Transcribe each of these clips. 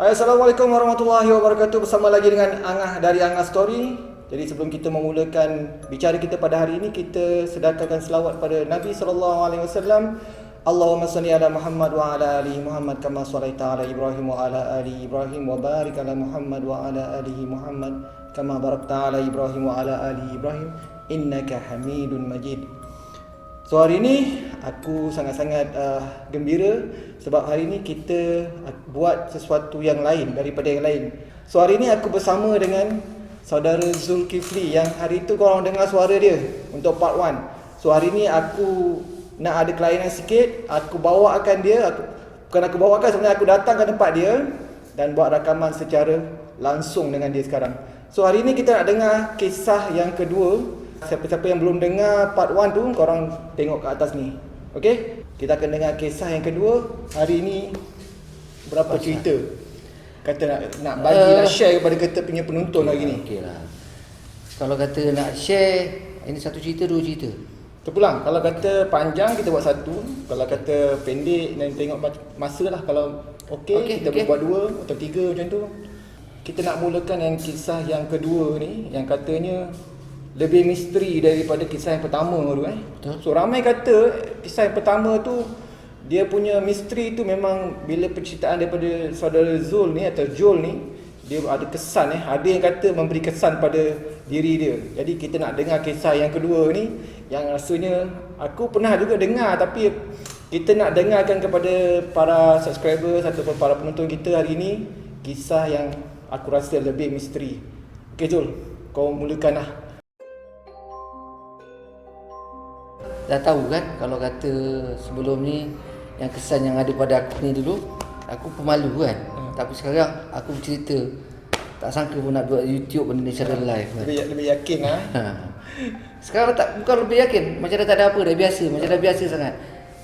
Assalamualaikum warahmatullahi wabarakatuh. Bersama lagi dengan Angah dari Angah Story. Jadi sebelum kita memulakan bicara kita pada hari ini, kita sedekahkan selawat pada Nabi sallallahu alaihi wasallam. Allahumma salli ala Muhammad wa ala ali Muhammad kama shallaita ala Ibrahim wa ala ali Ibrahim wa barik ala Muhammad wa ala ali Muhammad kama barakta ala Ibrahim wa ala ali Ibrahim innaka Hamidun Majid. So hari ini aku sangat-sangat gembira sebab hari ini kita buat sesuatu yang lain daripada yang lain. So hari ini aku bersama dengan saudara Zulkifli yang hari itu korang dengar suara dia untuk part 1. So hari ini aku nak ada kelainan sikit, aku bawakan dia, bukan aku bawakan, sebenarnya aku datang ke tempat dia dan buat rakaman secara langsung dengan dia sekarang. So hari ini kita nak dengar kisah yang kedua. Siapa-siapa yang belum dengar part 1 tu, korang tengok ke atas ni. Okey? Kita akan dengar kisah yang kedua. Hari ini berapa cerita? Kata nak bagi, nak share kepada kita punya penonton hari ni. Okey lah. Kalau kata nak share, ini satu cerita, dua cerita. Terpulang. Kalau kata panjang, kita buat satu. Kalau kata pendek, dan tengok masa lah. Kalau okey, kita buat 2 atau 3 macam tu. Kita nak mulakan yang kisah yang kedua ni, yang katanya lebih misteri daripada kisah yang pertama tu Betul. So ramai kata kisah yang pertama tu dia punya misteri tu memang bila penceritaan daripada saudara Zul ni atau Jul ni, dia ada kesan ada yang kata memberi kesan pada diri dia. Jadi kita nak dengar kisah yang kedua ni yang rasanya aku pernah juga dengar, tapi kita nak dengarkan kepada para subscribers ataupun para penonton kita hari ni kisah yang aku rasa lebih misteri. Okey Jul, kau mulakan lah. Dah tahu kan, kalau kata sebelum ni yang kesan yang ada pada aku ni dulu, aku pemalu kan. Tapi sekarang aku bercerita, tak sangka pun nak buat YouTube benda ni secara live kan. Lebih yakin lah. Sekarang bukan lebih yakin, macam dah tak ada apa, dah biasa, macam dah biasa sangat.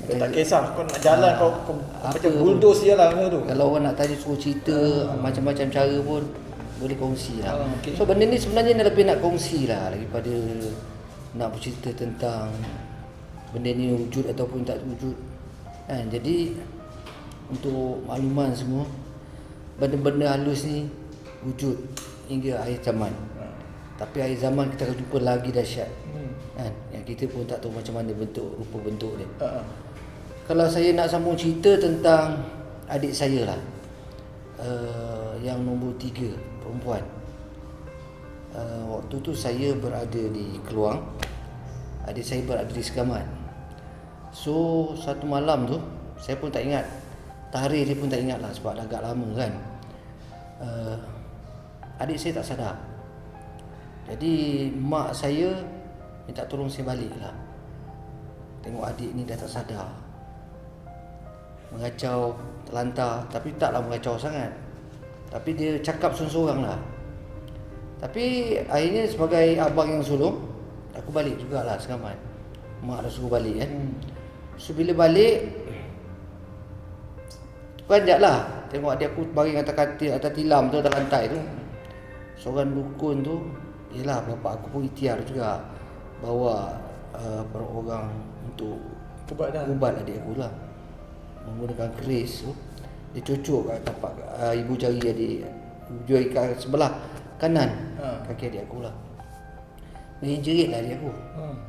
Tak kisah, kau nak jalan kau macam apa bulldoze je lah benda tu. Kalau orang nak tanya suruh cerita macam-macam cara pun boleh kongsi lah. Okay. So benda ni sebenarnya lebih nak kongsi lah daripada nak bercerita tentang benda ni wujud ataupun tak wujud kan. Jadi untuk makluman semua, benda-benda halus ni wujud hingga akhir zaman. Tapi akhir zaman kita akan jumpa lagi dahsyat kan, yang kita pun tak tahu macam mana rupa bentuk dia. Kalau saya nak sambung cerita tentang adik saya lah, yang nombor 3, perempuan. Waktu tu saya berada di Keluang, adik saya berada di Segamat. So satu malam tu saya pun tak ingat, tarikh dia pun tak ingat lah sebab dah agak lama kan. Adik saya tak sadar. Jadi mak saya minta tolong saya balik lah. Tengok adik ni dah tak sadar, mengacau, terlantar. Tapi taklah mengacau sangat, tapi dia cakap seorang-seorang lah. Tapi akhirnya sebagai abang yang sulung, aku balik jugalah Segamat. Mak dah suruh balik kan. So bila balik, banyak lah tengok adik aku baring atas tilam tu, atas lantai tu. Seorang dukun tu, yelah bapak aku pun ikhtiar juga bawa orang untuk ubat adik aku lah, menggunakan keris tu. Dia cucuk kat tapak ibu jari adik, ibu jari kat sebelah kanan kaki adik aku lah. Menjerit lah adik aku.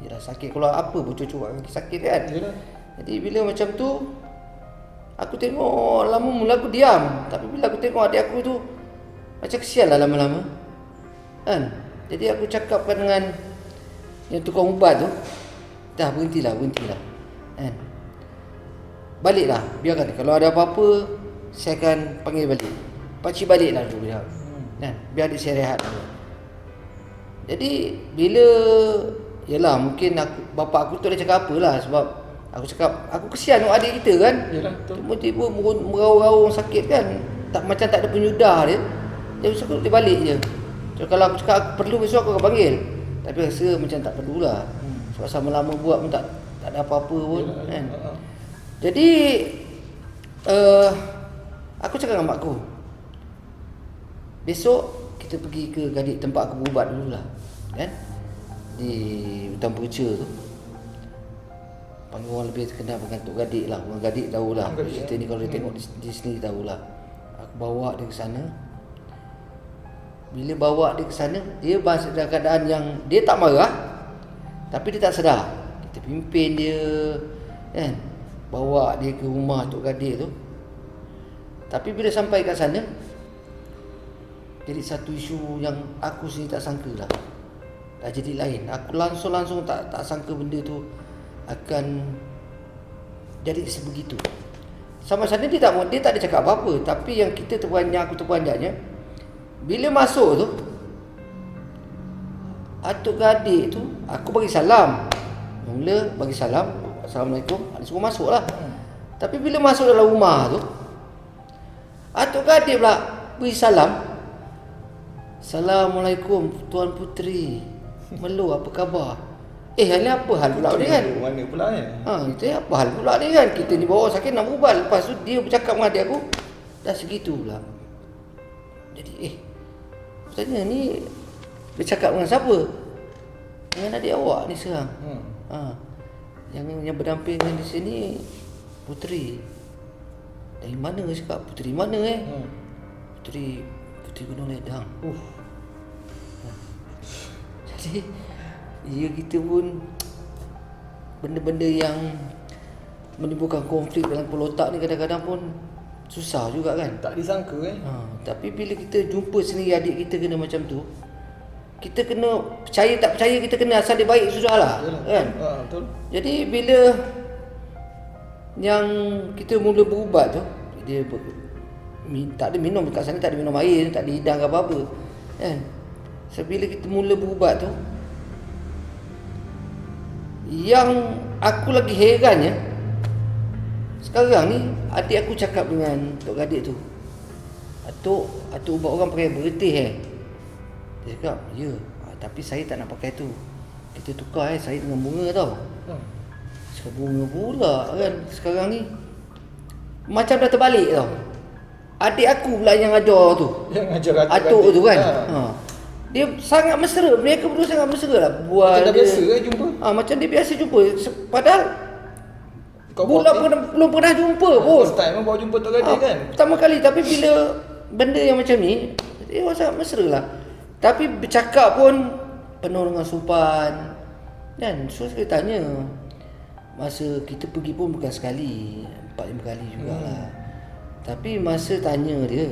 Yelah sakit, kalau apa pun cucuk kat kaki sakit kan. Yalah. Jadi bila macam tu, aku tengok lama mula aku diam. Tapi bila aku tengok adik aku tu, macam kesian lah lama-lama kan. Jadi aku cakapkan dengan yang tukang ubat tu, dah berhentilah kan. Baliklah, biarkan, kalau ada apa-apa saya akan panggil balik. Pakcik baliklah dulu dia kan, biar adik saya rehat dulu. Jadi bila, yelah mungkin bapak aku tu dah cakap apalah, sebab aku cakap aku kesian tengok adik kita kan. Yalah, betul. Tiba-tiba meraung-raung sakit kan, tak macam tak ada penyudah dia. Dia besok dia balik je. So, kalau aku cakap aku perlu, besok aku akan panggil. Tapi rasa macam tak perlulah. Sebab sama lama buat pun tak ada apa-apa pun kan. Jadi aku cakap dengan mak aku, besok kita pergi ke Gadik tempat aku berubat dululah kan, di hutan perca tu. Panggil orang lebih terkenal dengan Tok Gadik lah. Orang Gadik tahulah cerita ni, kalau dia tengok di sini tahulah. Aku bawa dia ke sana. Bila bawa dia ke sana, dia masih dalam keadaan yang dia tak marah, tapi dia tak sedar. Kita pimpin dia, kan, bawa dia ke rumah Tok Gadik tu. Tapi bila sampai kat sana, jadi satu isu yang aku sendiri tak sangka lah. Dah jadi lain. Aku langsung tak sangka benda tu akan jadi sebegitu. Sama sana dia tak ada cakap apa-apa, tapi yang aku terperanjatnya, bila masuk tu, Atuk Gadik tu, aku bagi salam. Mula bagi salam, Assalamualaikum, dia suruh masuk lah. Tapi bila masuk dalam rumah tu, Atuk Gadik pula beri salam. Assalamualaikum Tuan Puteri, Melo, apa khabar? Ini apa hal pula dia kan? Mana pula kan? Itu apa hal pula dia kan? Kita ni bawa sakit nak berubah. Lepas tu dia bercakap dengan adik aku, dah segitu pula. Jadi tanya ni bercakap dengan siapa? Dengan adik awak ni sekarang. Yang berdamping di sini Puteri. Dari mana dia cakap? Puteri mana Puteri Gunung Ledang. Jadi kita pun benda-benda yang menimbulkan konflik dalam kepala otak ni kadang-kadang pun susah juga kan. Tak disangka Tapi bila kita jumpa sendiri adik kita kena macam tu, kita kena percaya tak percaya, kita kena asal dia baik sudahlah. Kan? Betul. Jadi bila yang kita mula berubat tu, dia tak ada minum dekat sana, tak ada minum air, tak ada hidang ke apa-apa kan. So bila kita mula berubat tu, yang aku lagi herannya, sekarang ni adik aku cakap dengan Tok Gadik tu, Atuk ubat orang pakai beretih Dia cakap, ya, tapi saya tak nak pakai tu. Kita tukar saya dengan bunga tau. Cakap bunga pula kan. Sekarang ni macam dah terbalik tau. Adik aku pula yang ajar tu, yang ajar Atuk tu kan. Dia sangat mesra. Mereka berdua sangat mesra lah. Macam dah biasa jumpa. Macam dia biasa jumpa. Padahal belum pernah jumpa pun. First time bawa jumpa Tok Gadik kan. Pertama kali. Tapi bila benda yang macam ni, dia sangat mesra lah. Tapi bercakap pun penuh dengan sopan kan. So saya tanya, masa kita pergi pun bukan sekali, 4-5 kali jugalah. Tapi masa tanya dia,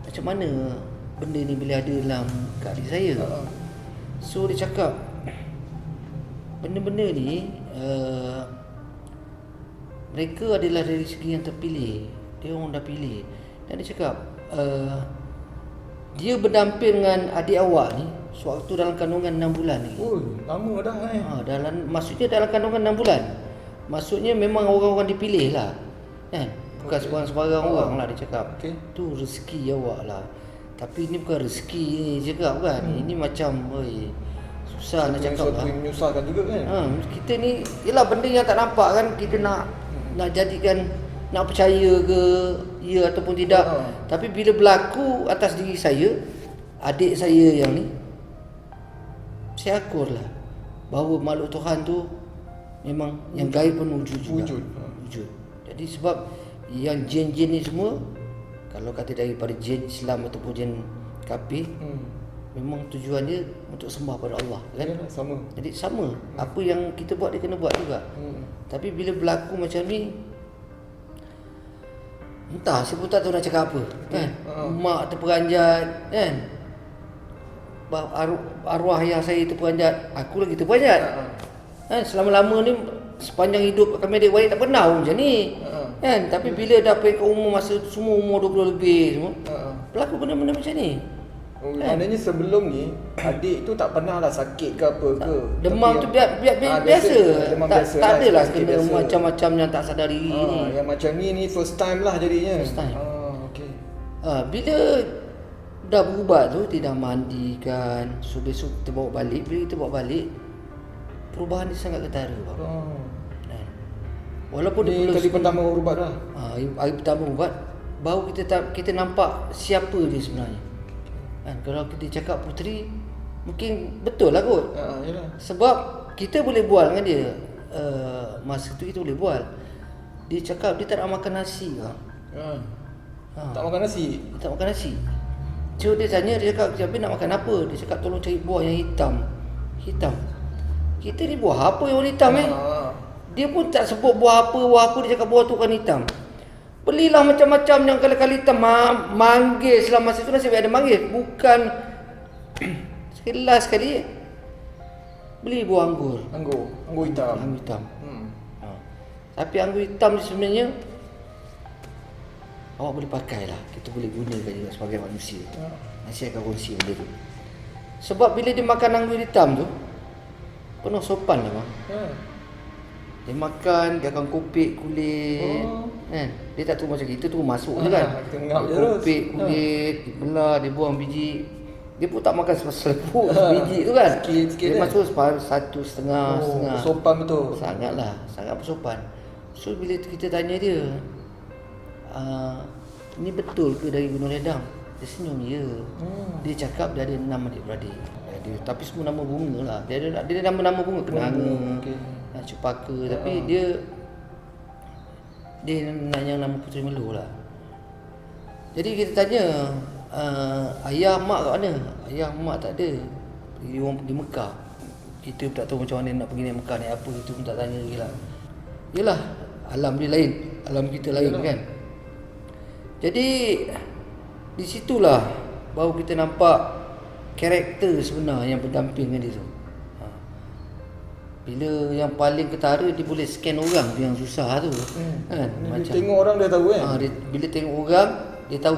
macam mana benda ni bila ada dalam kat adik saya. So dia cakap, benda-benda ni mereka adalah dari segi yang terpilih. Dia orang dah pilih. Dan dia cakap, dia berdamping dengan adik awak ni sewaktu dalam kandungan 6 bulan ni. Lama dah maksudnya dalam kandungan 6 bulan. Maksudnya memang orang-orang dipilih lah kan. Bukan sebarang-sebarang orang lah dia cakap. Tu rezeki awak lah. Tapi ini bukan rezeki ni cakap kan. Ini macam susah nak cakap lah. Sesuatu menyusahkan juga kan. Kita ni yelah benda yang tak nampak kan. Kita nak jadikan, nak percaya ke ya ataupun tidak. Tapi bila berlaku atas diri saya, adik saya yang ni, saya akurlah bahawa makhluk Tuhan tu memang yang gaib pun wujud juga. Wujud. Jadi sebab yang jin-jin ni semua, kalau kata daripada jin Islam ataupun jin kafir, memang tujuan dia untuk sembah pada Allah kan. Sama. Jadi sama. Apa yang kita buat dia kena buat juga. Tapi bila berlaku macam ni, entah, saya pun tak tahu nak cakap apa kan. Mak terperanjat kan. Arwah ayah saya terperanjat, aku lagi terperanjat. Kan selama-lama ni sepanjang hidup kami adik-beradik tak pernah macam ni. Kan, tapi bila dah pergi ke umur, masa semua umur 20 lebih semua, berlaku benda-benda macam ni. Maknanya sebelum ni adik tu tak pernah lah sakit ke apa ke. Demam tu biasa. Tak adalah kena macam-macam yang tak sadar diri ni. Yang macam ni first time lah jadinya. First time. Bila dah berubat tu, dia dah mandikan, so besok kita bawa balik. Bila kita bawa balik, perubahan dia sangat ketara. Walaupun ni kali pertama ubat dah. Hari pertama ubat, baru kita nampak siapa dia sebenarnya. Kalau kita cakap Puteri, mungkin betul lah kot. Sebab kita boleh bual dengan dia. Masa tu kita boleh bual. Dia cakap dia tak nak makan nasi kan. Tak makan nasi. Tak makan nasi. So dia tanya, dia cakap, Jabir nak makan apa? Dia cakap tolong cari buah yang hitam. Hitam. Kita ni buah apa yang warna hitam Dia pun tak sebut buah apa, dia cakap buah tu kan hitam. Belilah macam-macam yang kali-kali hitam. Manggis lah masa tu nasib ada manggis. Bukan sekelas sekali beli buah anggur. Anggur hitam. Anggur hitam. Tapi anggur hitam ni sebenarnya awak boleh pakai lah. Kita boleh gunakan juga sebagai manusia. Nasi akan kongsi benda tu. Sebab bila dia makan anggur hitam tu penuh sopan lah bang. Dia makan, dia akan kupik kulit kan. Dia tak tunggu macam kita tu masuk je kan. Kupik kulit, dibelah, dia buang biji. Dia pun tak makan selepuk biji tu kan. Sikit-sikit dia masuk satu setengah. Sopan betul. Sangatlah, sangat bersopan. So bila kita tanya dia, ni betul ke dari Gunung Ledang? Dia senyum je. Dia cakap dia ada 6 adik-beradik. Tapi semua nama bunga lah. Dia ada nama-nama bunga, kenanga, cempaka. Tapi dia nak yang nama Puteri Melo lah. Jadi kita tanya, ayah mak kat mana? Ayah mak tak ada. Dia orang pergi Mekah. Kita pun tak tahu macam mana nak pergi naik Mekah, naik apa, kita pun tak tanya lagi lah. Yelah, alam dia lain, alam kita lain kan. Jadi di situlah baru kita nampak karakter sebenar yang berdamping dengan dia tu. Bila yang paling ketara dia boleh scan orang tu yang susah tu. Kan? Macam tengok orang dia tahu kan. Bila tengok orang dia tahu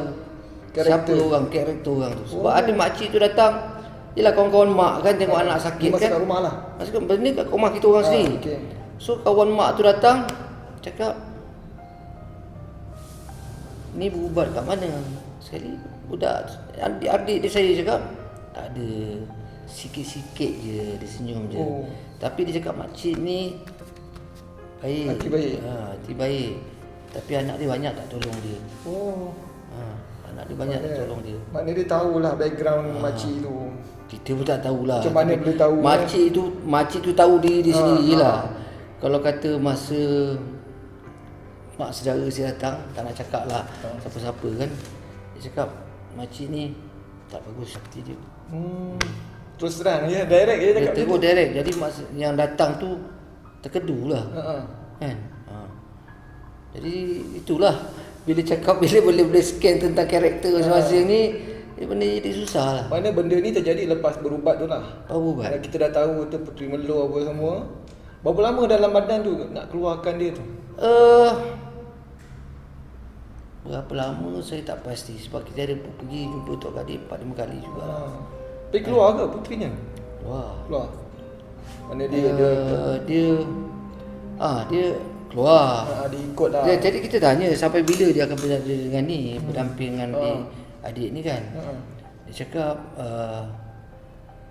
siapa orang, karakter orang tu. Sebab ada makcik tu datang, yelah kawan-kawan mak kan tengok anak sakit masuk kan. Masuk kat rumah lah. Masuk kat rumah kita orang sendiri. So kawan mak tu datang cakap, ni berubat kat mana? Sekali budak adik dia saya cakap tak ada, sikit-sikit je dia senyum je. Tapi dia cakap makcik ni baik. Hati baik. Hati baik. Tapi anak dia banyak tak tolong dia. Anak dia banyak tak tolong dia. Maknanya dia tahulah background makcik tu. Kita pun tak tahulah. Macam mana boleh tahu? Makcik tu tahu diri dia sendiri lah. Kalau kata masa mak saudara saya datang, tak nak cakap lah siapa-siapa kan. Dia cakap makcik ni tak bagus hati dia. Terus terang je, direct je cakap. Dia tegur direct. Jadi masa yang datang tu terkedu lah. Kan? Jadi itulah. Bila cakap bila boleh scan tentang karakter masing-masing ni, benda jadi susah lah. Mana benda ni terjadi lepas berubat tu lah. Berubat. Kalau kita dah tahu tu Puteri Melo apa semua. Berapa lama dalam badan tu nak keluarkan dia tu? Berapa lama saya tak pasti. Sebab kita ada pergi jumpa Tok Kadir 4-5 kali juga. Tapi keluar ke puterinya? Keluar. Mana dia keluar. Dia ikut lah. Jadi kita tanya sampai bila dia akan berada dengan ni, berdamping dengan adik ni kan. Dia cakap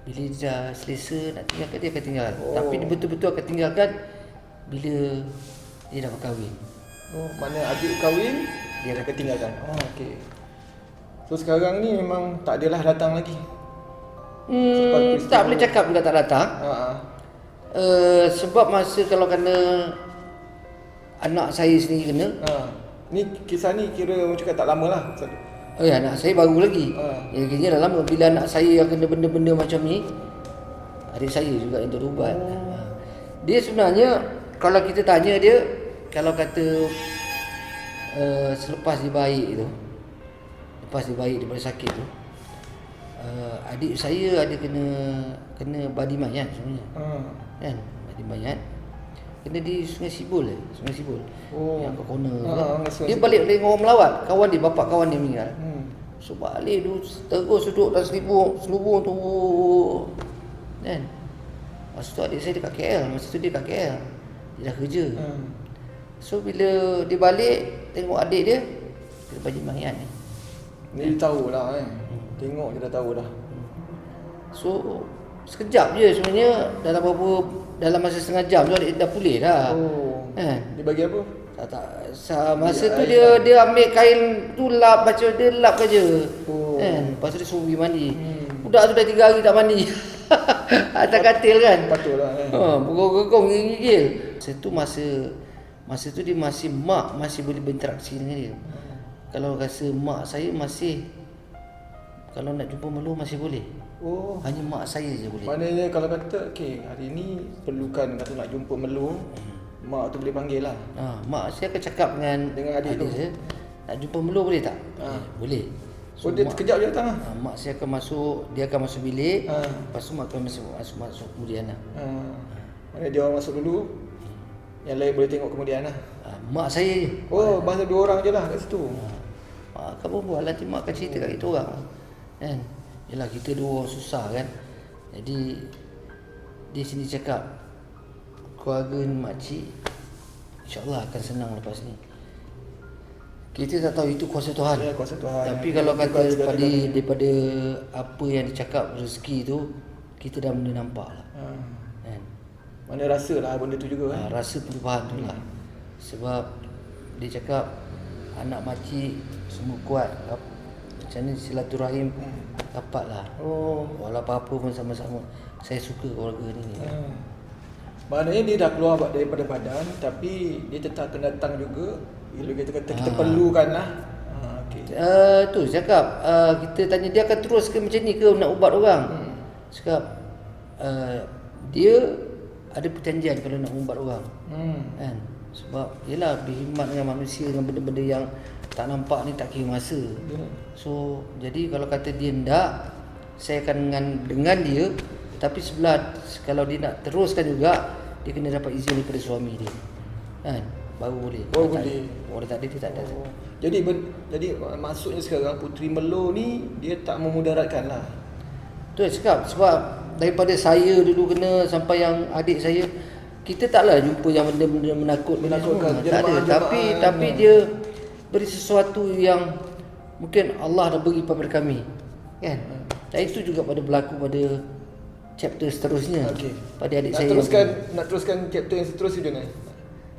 bila dia dah selesa nak tinggalkan, dia akan tinggalkan. Tapi dia betul-betul akan tinggalkan bila dia dah berkahwin. Mana adik kahwin, dia akan tinggalkan. Okey. So sekarang ni memang tak adalah datang lagi. Tak boleh cakap juga tak datang. Sebab masa kalau kena anak saya sendiri kena. Ni kisah ni kira orang cakap tak lama lah. Anak saya baru lagi. Kira dah lama. Bila anak saya yang kena benda-benda macam ni, adik saya juga yang terubat. Dia sebenarnya kalau kita tanya dia, kalau kata selepas dia baik tu, lepas dia baik daripada sakit tu, adik saya ada kena badi mayat sebenarnya. Kan? Badi mayat. Kena di Sungai Sibul Sungai Sibul. Yang ke corner tu. Dia balik tengok orang melawat, kawan dia, bapak kawan dia meninggal. So balik tu terus duduk dalam selubung tu. Kan? Masa tu adik saya dekat KL, masa tu dia kat KL. Dia dah kerja. So bila dia balik tengok adik dia badi mayat ni. Ni tahulah kan. Tengok je dah tahu dah. So sekejap je sebenarnya, dalam masa setengah jam tu dia dah pulih dah. Dia bagi apa? Masa tu dia ambil kain tu lap, baca dia lap aja. Kan? Lepas tu dia suruh pergi mandi. Budak tu dah 3 hari tak mandi. Atas katil kan. Patutlah kan. Bergogong gigil. Masa tu dia masih boleh berinteraksi dengan dia. kalau rasa mak saya masih, kalau nak jumpa mertua masih boleh. Oh, Hanya mak saya je boleh. maknanya kalau kata okey, hari ni perlukan kata nak jumpa mertua, mak tu boleh panggil lah. Mak saya akan cakap dengan Adik tu. saya, nak jumpa mertua boleh tak? Boleh. So, dia kejap je datang lah. Mak saya akan masuk, dia akan masuk bilik, Ha. lepas tu mak akan masuk kemudian lah. Maknanya dia orang masuk dulu, yang lain boleh tengok kemudian lah. Mak saya je. Oh, bahasa 2 orang je lah kat situ. Mak akan berbual, nanti mak akan cerita kat kita orang kan. Yelah, kita 2 orang susah kan. Jadi dia sini cakap keluarga ni makcik InsyaAllah akan senang lepas ni. Kita tak tahu itu kuasa Tuhan. Ya, kuasa Tuhan. Tapi kalau kata daripada apa yang dicakap rezeki tu, kita dah mula nampak lah kan? Mana rasa lah benda tu juga kan. Rasa perubahan tu lah. Sebab dia cakap anak makcik semua kuat. Macam ni silaturahim dapat lah. Walau apa-apa pun sama-sama. Saya suka keluarga ni. Maknanya dia dah keluar daripada badan, tapi dia tetap akan datang juga bila kita kata kita perlukan lah. Okay. Tu cakap kita tanya dia akan teruskan macam ni ke nak ubat orang. Cakap dia ada perjanjian kalau nak ubat orang. Kan? Sebab yelah berkhidmat dengan manusia dengan benda-benda yang tak nampak ni tak kira masa. So jadi kalau kata dia ndak, saya akan dengan dia, tapi sebelah kalau dia nak teruskan juga, dia kena dapat izin daripada suami dia. Kan? Baru boleh. Oh, boleh. Orang tak ada, dia tak ada. Jadi maksudnya sekarang Puteri Melo ni dia tak memudaratkan lah. Tu cakap sebab daripada saya dulu kena sampai yang adik saya, kita taklah jumpa yang benda-benda menakutkan. Tak ada. Tapi dia beri sesuatu yang mungkin Allah dah beri kepada kami. Kan? Dan itu juga pada berlaku pada chapter seterusnya. Pada adik saya. Nak teruskan chapter yang seterusnya ni.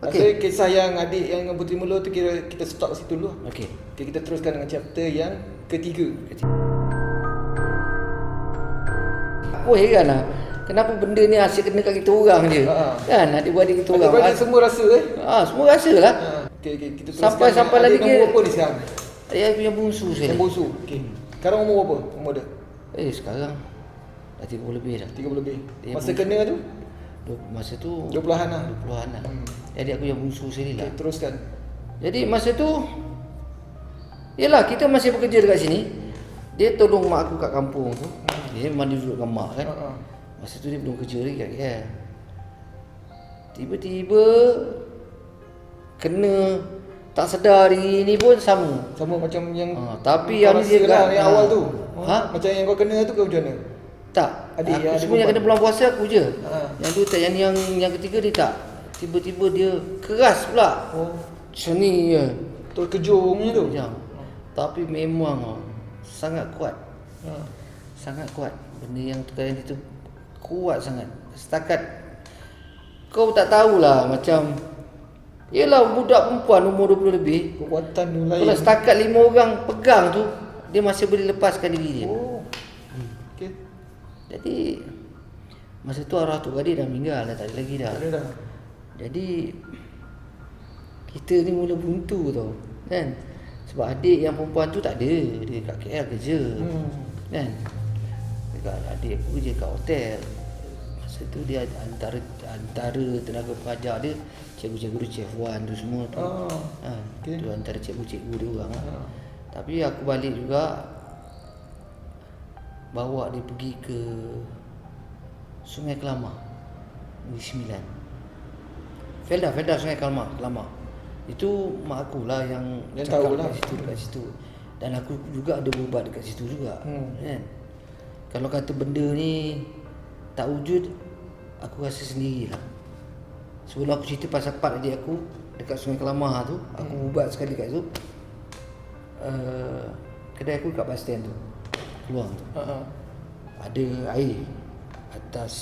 Okey. Kisah yang adik yang dengan Puteri Melo tu kira kita stop situ dulu. Okey. Kita teruskan dengan chapter yang ketiga. Aku heran lah. Kenapa benda ni asyik kena kat kita orang je. Kan? Adik-beradik kita orang. Adik-beradik semua rasa semua rasa lah. Okey, kita teruskan. Sampai lagi dia nombor apa ni sekarang? Ayah punya bungsu saya. Yang bungsu. Okey. Sekarang umur berapa? Umur dia? Sekarang dah 30 lebih dah. 30 lebih. Dia Masa kena tu? Masa tu 20-an lah. 20-an lah. Jadi aku yang bungsu sekali lah. Okey, teruskan. Jadi masa tu, yelah kita masih bekerja dekat sini. Dia tolong mak aku kat kampung tu. Dia memang dia duduk dengan mak kan. Masa tu dia belum kerja lagi kat KL. Tiba-tiba kena tak sedar hari ni pun sama. Sama macam yang tapi yang dia lah, yang awal tu. Macam yang kau kena tu ke macam mana? Tak. Adik aku semua yang kena bulan puasa aku je. Yang tu tak, yang ketiga dia tak. Tiba-tiba dia keras pula. Macam ni je. Tu kejung punya tu. Tapi memang sangat kuat. Sangat kuat. Benda yang tukar itu kuat sangat. Setakat kau tak tahulah macam, yelah budak perempuan umur 20 lebih, kekuatan tu lain. kalau setakat 5 orang pegang tu, dia masih boleh lepaskan diri dia. Okey. Jadi masa tu arwah Tok Gadir dah meninggal dah, tak ada lagi dah. Tak ada dah. Jadi kita ni mula buntu tau kan. Sebab adik yang perempuan tu tak ada, dia kat KL kerja. Kan? Dekat adik aku kerja kat hotel. Masa tu dia antara tenaga pengajar dia, cikgu-cikgu dia, Chef Wan tu semua tu. Tu antara cikgu-cikgu dia orang lah. Tapi aku balik juga, bawa dia pergi ke Sungai Kelama, Negeri Sembilan. Felda Sungai Kelama. Itu mak aku lah yang cakap tahu lah. dekat situ. Dan aku juga ada berubat dekat situ juga. Kan? Kalau kata benda ni tak wujud, aku rasa sendirilah. Sebelum aku cerita pasal part adik aku dekat Sungai Kelama tu, aku ubat sekali kat situ. Kedai aku kat bus stand tu, peluang tu. Ada air atas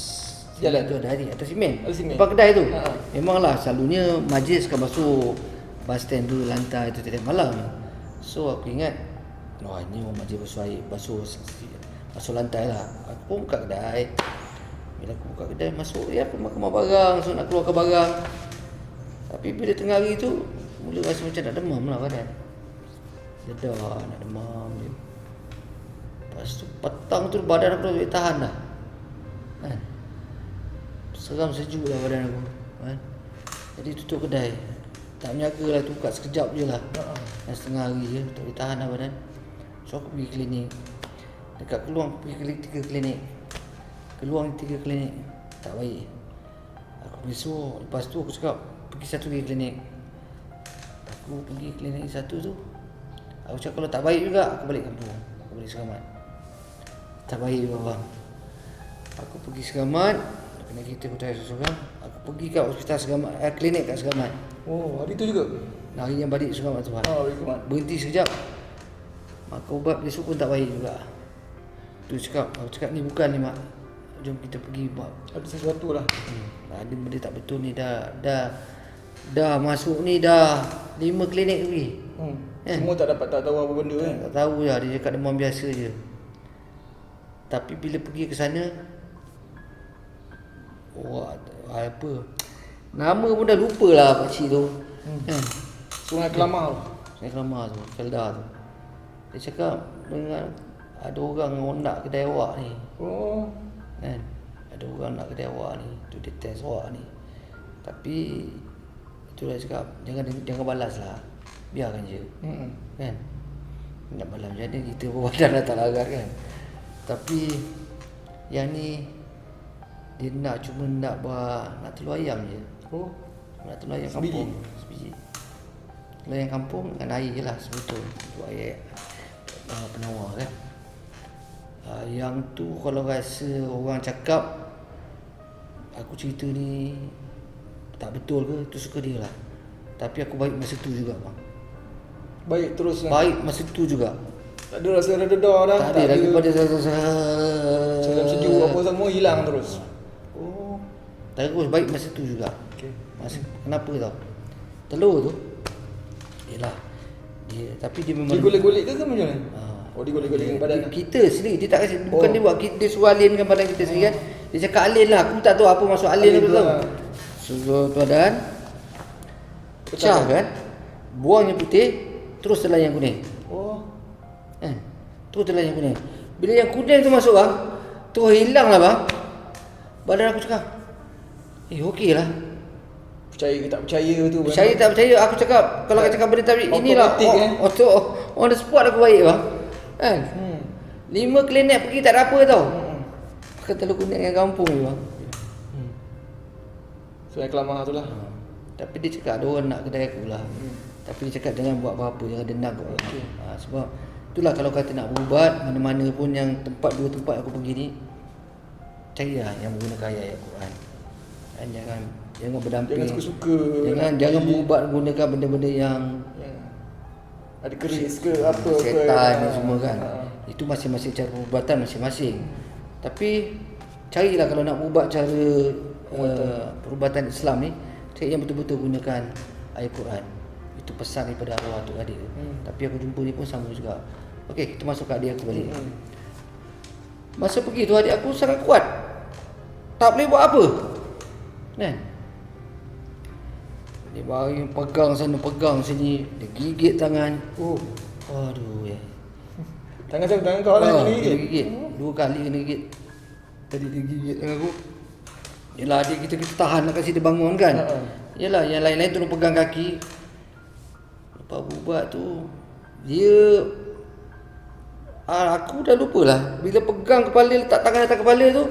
jalan tu, ada air atas simen. Depan kedai tu. Memanglah selalunya majlis akan basuh bus stand tu, lantai tu tiap malam. So aku ingat, ini majlis basuh air, basuh lantai lah. Aku pun buka kedai. Bila aku buka kedai, masuk aku makan barang, so nak keluarkan barang. Tapi bila tengah hari tu, mula rasa macam nak demam lah badan. Dedah, nak demam je. Lepas tu petang tu badan aku dah boleh tahan dah. Kan? Seram sejuk lah badan aku. Kan? Jadi tutup kedai. Tak menjaga lah tu, buka sekejap je lah. Dan setengah hari je, tak boleh tahan lah badan. So aku pergi klinik. Dekat Keluang pergi 3 klinik. Keluang 3 klinik. Tak baik. Aku pergi suruh. Lepas tu aku cakap pergi satu lagi klinik. Aku pergi klinik satu tu, aku cakap kalau tak baik juga aku balik kampung. Aku balik Seramat. Tak baik juga bang. Aku pergi Seramat. Kena kereta aku tayar seorang. Aku pergi kat hospital Seramat, klinik kat Seramat. Oh, hari tu juga? Hari yang balik Seramat tu kan. Hari Jumaat. Berhenti sekejap. Maka ubat besok pun tak baik juga. Tu cakap, aku cakap ni bukan ni mak. Jom kita pergi buat. Ada sesuatu lah. Ada benda tak betul ni, dah masuk ni dah 5 klinik pergi. Semua tak tahu apa benda kan. Tak tahu lah, dia cakap demam biasa je. Tapi bila pergi ke sana, wah, apa, nama pun dah lupa lah pakcik tu. Sungai Kelamar. Sungai Kelamar tu, Felda tu. Dia cakap dengan ada orang nak kedai awak ni. Oh. Kan? Ada orang nak kedai awak ni, tu dia test awak ni. Tapi itulah cakap, jangan balas lah. Biarkan je. Kan? Nak balas macam mana, kita pun badan dah tak larat kan. Tapi yang ni dia cuma nak buat telur ayam je. Oh. Nak telur ayam kampung. Sebiji. Telur ayam kampung dengan air je lah sebetulnya. Telur air penawar kan. Yang tu kalau rasa orang cakap aku cerita ni tak betul ke, tu suka dia lah. Tapi aku baik masa tu juga bang. Baik terus lah. Baik masa tu juga. Tak ada rasa redha dah. Tak ada lagi pada macam sejuk apa semua hilang terus. Oh. Terus baik masa tu juga. Okey. Kenapa tau? Telur tu yelah dia, tapi dia memang Dia golek-golek ke macam mana? Oh, dia golek-golek dengan badan. Kita sendiri, dia tak kasi, bukan dia buat, dia suruh alin dengan badan kita sendiri kan. Dia cakap alin lah, aku tak tahu apa maksud alin tu tau. Suruh badan pecah kan, buang yang putih, terus telan yang kuning. Oh. Terus telan yang kuning. Bila yang kuning tu masuk bang, terus hilang lah bang. Badan aku cakap okey lah. Percaya ke tak percaya tu. Percaya tak percaya, aku cakap kalau aku cakap benda tapi inilah on the spot aku baik bang. Kan? 5 klinik pergi tak ada apa tau. Pakai telur kuning yang kampung ni bang. Sungai Kelamar tu lah. Tapi dia cakap ada orang nak kedai aku lah. Tapi dia cakap jangan buat apa-apa, jangan dendam kat orang. Sebab itulah kalau kata nak berubat, mana-mana pun yang dua tempat aku pergi ni, carilah yang menggunakan ayat Al-Quran. Dan jangan berdamping. Jangan suka-suka. Jangan berubat gunakan benda-benda yang ada keris ke apa setan ni semua kan. Itu masing-masing cara perubatan masing-masing. Tapi carilah kalau nak ubat cara perubatan Islam ni, cari yang betul-betul gunakan ayat Quran. Itu pesan daripada arwah tu adik. Tapi aku jumpa ni pun sama juga. Okey, kita masuk ke adik aku balik. Masa pergi tu adik aku sangat kuat. Tak boleh buat apa. Kan? Dia baring pegang sana, pegang sini, dia gigit tangan. Aduh ya. Tangan kau lah yang gigit. 2 kali kena gigit. Tadi dia gigit tangan aku. Yalah adik kita tahan nak kasi dia bangun kan. Yalah yang lain-lain tolong pegang kaki. Lepas ubat tu dia aku dah lupa lah. Bila pegang kepala, letak tangan atas kepala tu,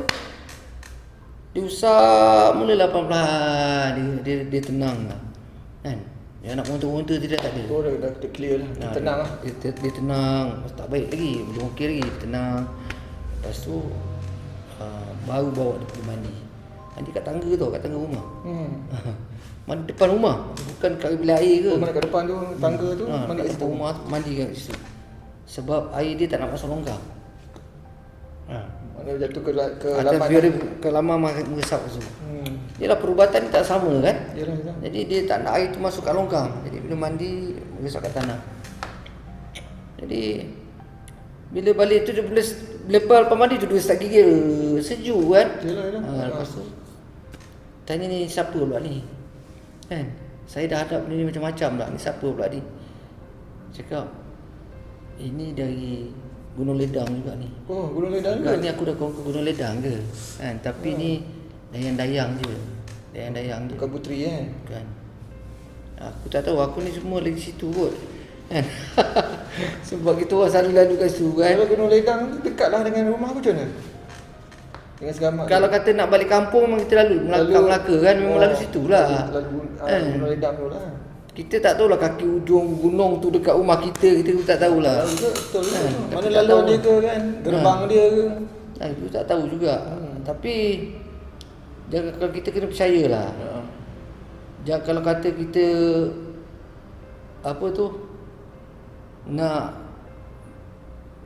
dia usap mulalah pelan-pelan. Dia tenang lah. Kan? Yang nak montor-montor tidak tak ada. Oh dah clear lah. Dia tenang lah. Dia tenang. Tak baik lagi, belum okey lagi, tenang. Lepas tu baru bawa dia pergi mandi. Mandi kat tangga tu, kat tangga rumah. Mandi depan rumah, bukan kat bilik air ke. Mana kat depan tu, tangga tu, mandi kat situ. Rumah tu, mandi kat situ. Sebab air dia tak nak masuk longkang. Mana jatuh ke Atas laman. ke lama meresap tu. Yalah perubatan ni tak sama kan. Yalah. Jadi dia tak nak air tu masuk kat longkang. Jadi bila mandi meresap kat tanah. Jadi bila balik tu dia lepas mandi tu dia start gigil. Sejuk kan. Yalah. Lepas tu tanya ni siapa pula ni. Kan? Saya dah hadap ni macam-macam dah. Ni siapa pula ni? Cakap Ini dari Gunung Ledang juga ni. Oh, Gunung Ledang Juga ke? ni aku dah ke Gunung Ledang ke kan. Tapi ni dayang-dayang je. Dayang-dayang je. Bukan Puteri kan? Kan. Aku tak tahu, aku ni semua dari situ kot. Kan. Sebab kita orang selalu lalu kat situ kan. Kalau Gunung Ledang tu dekatlah dengan rumah aku macam mana? Dengan Segamat. Kalau kata nak balik kampung memang kita lalu Melaka kan, memang lalu situ lah. Lalu Kan. Gunung Ledang tu lah. Kita tak tahulah kaki ujung gunung tu dekat rumah kita pun tak tahulah. Betul. Kan, Mana tapi tak laluan tahu. dia ke kan? Gerbang dia ke? Itu tak tahu juga. Tapi jangan, kalau kita kena percayalah. Jangan kalau kata kita apa tu nak,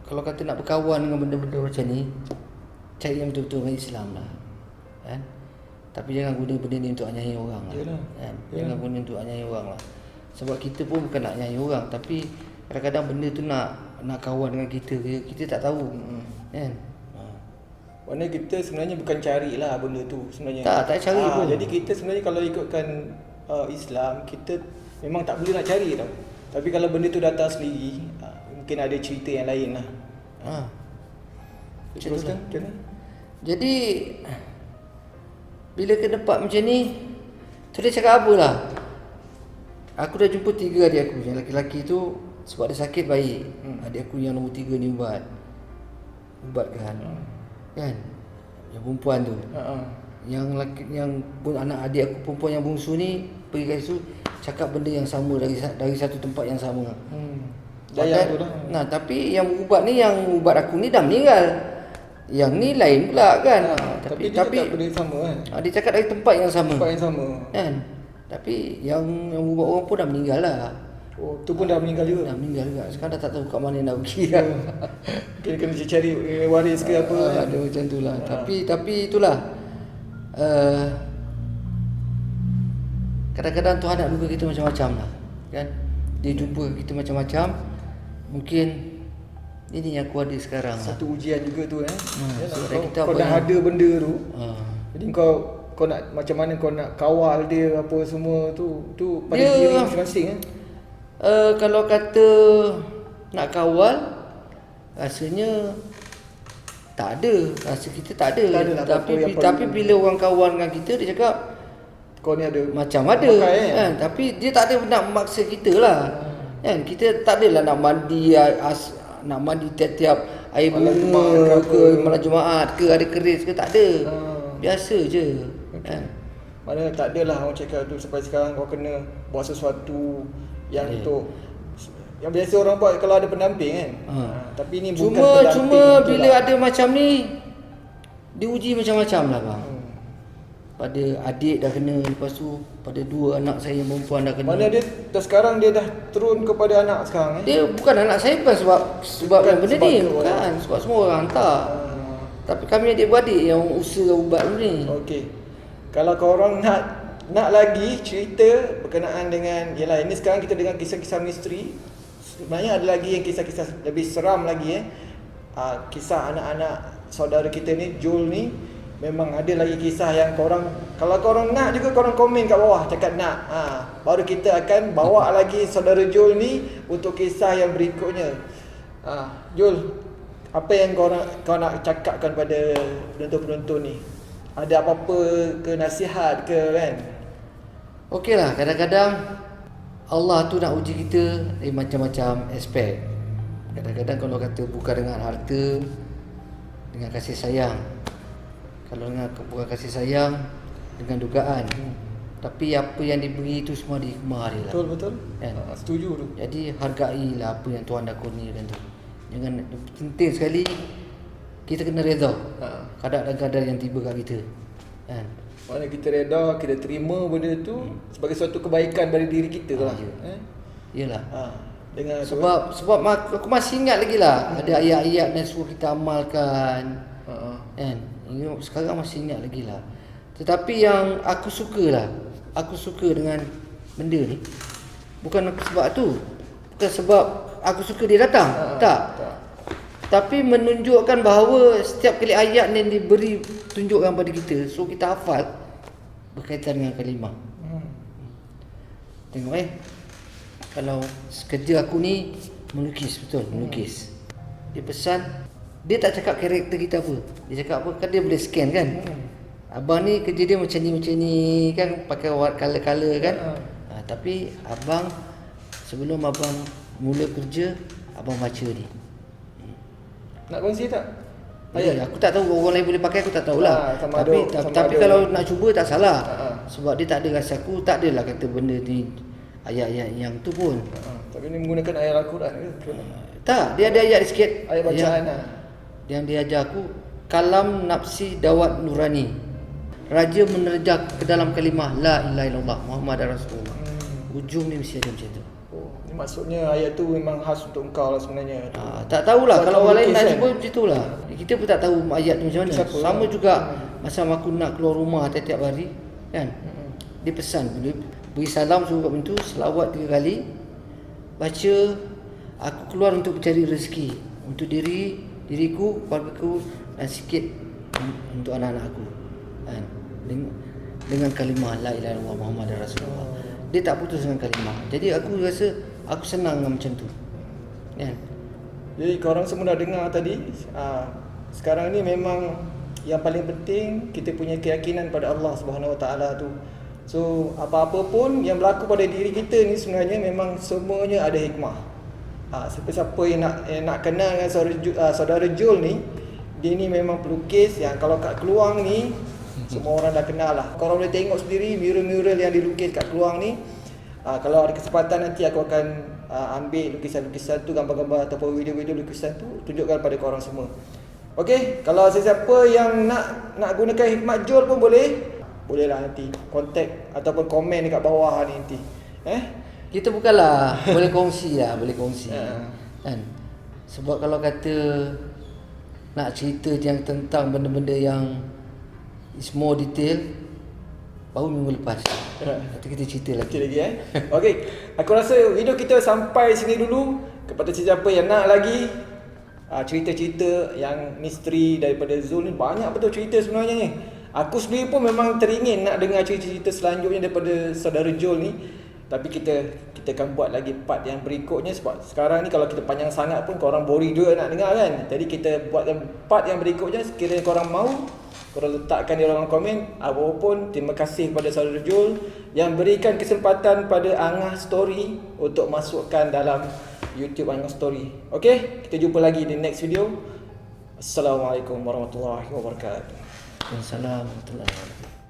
kalau kata nak berkawan dengan benda-benda macam ni, cari yang betul-betul dengan Islam lah. Kan? Tapi jangan guna benda ni untuk anyai orang lah. Yalah. Kan? Jangan guna untuk anyai orang lah. Sebab kita pun bukan nak anyai orang, tapi kadang-kadang benda tu nak kawan dengan kita, kita tak tahu. Kan? Maknanya kita sebenarnya bukan carilah benda tu sebenarnya. Tak cari pun. Jadi kita sebenarnya kalau ikutkan Islam, kita memang tak boleh nak cari tau. Tapi kalau benda tu datang sendiri, mungkin ada cerita yang lain lah. Teruskan macam mana? Jadi bila ke tempat macam ni, tu dia cakap apa lah. Aku dah jumpa 3 adik aku. Yang lelaki tu sebab dia sakit baik. Adik aku yang nombor 3 ni ubat kan. Kan? Yang perempuan tu. Yang lelaki, yang pun anak adik aku perempuan yang bungsu ni pergi kat situ cakap benda yang sama dari satu tempat yang sama. Dayang tu lah. Nah, tapi yang ubat ni, yang ubat aku ni dah meninggal. Yang ni lain pula kan. Tapi dia cakap benda yang sama kan? Dia cakap dari tempat yang sama. Tempat yang sama. Kan? Tapi yang ubat orang pun dah meninggal lah. Oh, tu pun dah meninggal juga. Dah meninggal juga. Sekarang dah tak tahu kat mana nak pergi kan. Mungkin kena cari waris ke apa. Ada macam tu lah. Tapi itulah. Kadang-kadang Tuhan nak duga kita macam-macam lah. Kan? Dia jumpa kita macam-macam. Mungkin ini yang aku ada sekarang lah. Satu ujian juga tu sebab kita kau apa dah yang- ada benda tu. Jadi kau nak macam mana kau nak kawal dia apa semua tu pada Dia- diri masing-masing kan. Kalau kata nak kawal, rasanya tak ada. Rasa kita tak ada. Tak ada lah apa-apa yang Tapi perlu. bila orang kawan dengan kita, dia cakap Kau ni ada macam ada pakai, kan. Tapi dia tak ada nak memaksa kita lah. Kan? Kita tak adalah nak mandi nak mandi tiap-tiap air Malam bunga Jumaat ke malam Jumaat ke ada keris ke, tak ada. Biasa je. Kan? Mana tak adalah orang cakap tu sampai sekarang kau kena buat sesuatu yang untuk yang biasa orang buat kalau ada pendamping kan. Tapi ni bukan pendamping. Cuma tu bila lah. ada macam ni, diuji macam-macam lah bang. Pada adik dah kena, lepas tu pada 2 anak saya yang perempuan dah kena. Mana dia dah sekarang dia dah turun kepada anak sekarang Dia bukan anak saya, bukan sebab Bukan yang benda sebab ni, ke bukan sebab semua orang hantar. Tapi kami adik-beradik yang usaha ubat ni. Okey. Kalau korang nak lagi cerita berkenaan dengan, yalah ini sekarang kita dengan kisah-kisah misteri. Sebenarnya ada lagi yang kisah-kisah lebih seram lagi kisah anak-anak saudara kita ni, Jul ni. Memang ada lagi kisah yang korang, kalau korang nak juga korang komen kat bawah cakap nak. Baru kita akan bawa lagi saudara Jul ni untuk kisah yang berikutnya. Jul, apa yang kau nak cakapkan pada penonton-penonton ni? Ada apa-apa ke nasihat ke kan? Okeylah, kadang-kadang Allah tu nak uji kita dari macam-macam aspek. Kadang-kadang kalau kata bukan dengan harta, dengan kasih sayang. Kalau dengan bukan kasih sayang, dengan dugaan. Tapi apa yang diberi itu semua di hikmah dia lah. Betul. Kan? Setuju tu. Jadi hargailah apa yang Tuhan dah kurniakan tu. Jangan, penting sekali kita kena redha. Kadar-kadar yang tiba kat kita. Kan? Mana kita reda, kita terima benda tu sebagai suatu kebaikan bagi diri kita lah. Yalah. Dengan Sebab aku masih ingat lagi lah ada ayat-ayat yang suruh kita amalkan. Kan? Sekarang masih ingat lagi lah. Tetapi yang aku suka dengan benda ni bukan sebab tu. Bukan sebab aku suka dia datang. Tak. Tapi menunjukkan bahawa setiap kali ayat yang diberi tunjukkan pada kita, so kita hafal berkaitan dengan kalimah. Tengok kalau kerja aku ni Melukis, betul, melukis. Dia pesan, dia tak cakap karakter kita apa. Dia cakap apa, kan dia boleh scan kan. Abang ni kerja dia macam ni kan, pakai color-color kan. Tapi abang, sebelum abang mula kerja, abang baca ni. Nak kongsi tak? Aku tak tahu, orang lain boleh pakai, aku tak tahulah. Tapi kalau nak cuba tak salah. Sebab dia tak ada rasa, aku tak adalah kata benda ni ayat-ayat yang tu pun. Tapi ni menggunakan ayat Al-Quran ke? Tak, dia ada ayat sikit. Ayat bacaan lah. Yang dia ajar aku, kalam nafsi dawat nurani. Raja menerjah ke dalam kalimah la ilaha illallah Muhammad Rasulullah. Ujung ni mesti ada macam tu. Oh, ni maksudnya ayat tu memang khas untuk engkau lah sebenarnya. Tak tahulah, Kau kalau tahu orang lain lukis nak kan? cuba macam itulah. Kita pun tak tahu ayat tu macam mana. Siapa Sama lah? juga masa aku nak keluar rumah tiap-tiap hari kan. Dia pesan, dia beri salam suruh kat pintu, selawat 3 kali. Baca, aku keluar untuk mencari rezeki untuk diriku, keluargaku dan sikit untuk anak-anak aku. Kan? Dengan kalimah la ilaha illallah Muhammad Rasulullah. Dia tak putus dengan kalimah. Jadi aku rasa aku senang dengan macam tu. Kan? Jadi korang semua dah dengar tadi. Sekarang ni memang yang paling penting kita punya keyakinan pada Allah Subhanahu Wa Taala tu. So apa-apa pun yang berlaku pada diri kita ni sebenarnya memang semuanya ada hikmah. Siapa-siapa yang nak kenal dengan saudara Jul ni, dia ni memang pelukis yang kalau kat Keluang ni semua orang dah kenal lah. Korang boleh tengok sendiri mural-mural yang dilukis kat Keluang ni. Kalau ada kesempatan nanti aku akan ambil lukisan-lukisan tu, gambar-gambar ataupun video-video lukisan tu, tunjukkan pada korang semua. Okey, kalau sesiapa yang nak gunakan hikmat Jul pun bolehlah nanti contact ataupun komen dekat bawah ni nanti. Kita bukanlah boleh kongsi lah, boleh kongsi. Kan? Sebab kalau kata nak cerita yang tentang benda-benda yang is more detail, baru minggu lepas. Nanti kita cerita lagi. Okey, aku rasa video kita sampai sini dulu. Kepada sesiapa yang nak lagi cerita-cerita yang misteri daripada Zul ni, banyak betul cerita sebenarnya ni. Aku sendiri pun memang teringin nak dengar cerita-cerita selanjutnya daripada saudara Jul ni. Tapi kita akan buat lagi part yang berikutnya. Sebab sekarang ni kalau kita panjang sangat pun korang boring juga nak dengar kan. Jadi kita buatkan part yang berikutnya. Sekiranya korang mau, korang letakkan di ruangan komen. Apapun, terima kasih kepada saudara Jul yang berikan kesempatan pada Angah Story untuk masukkan dalam YouTube Angah Story. Okay, kita jumpa lagi di next video. Assalamualaikum warahmatullahi wabarakatuh. Assalamualaikum warahmatullahi wabarakatuh.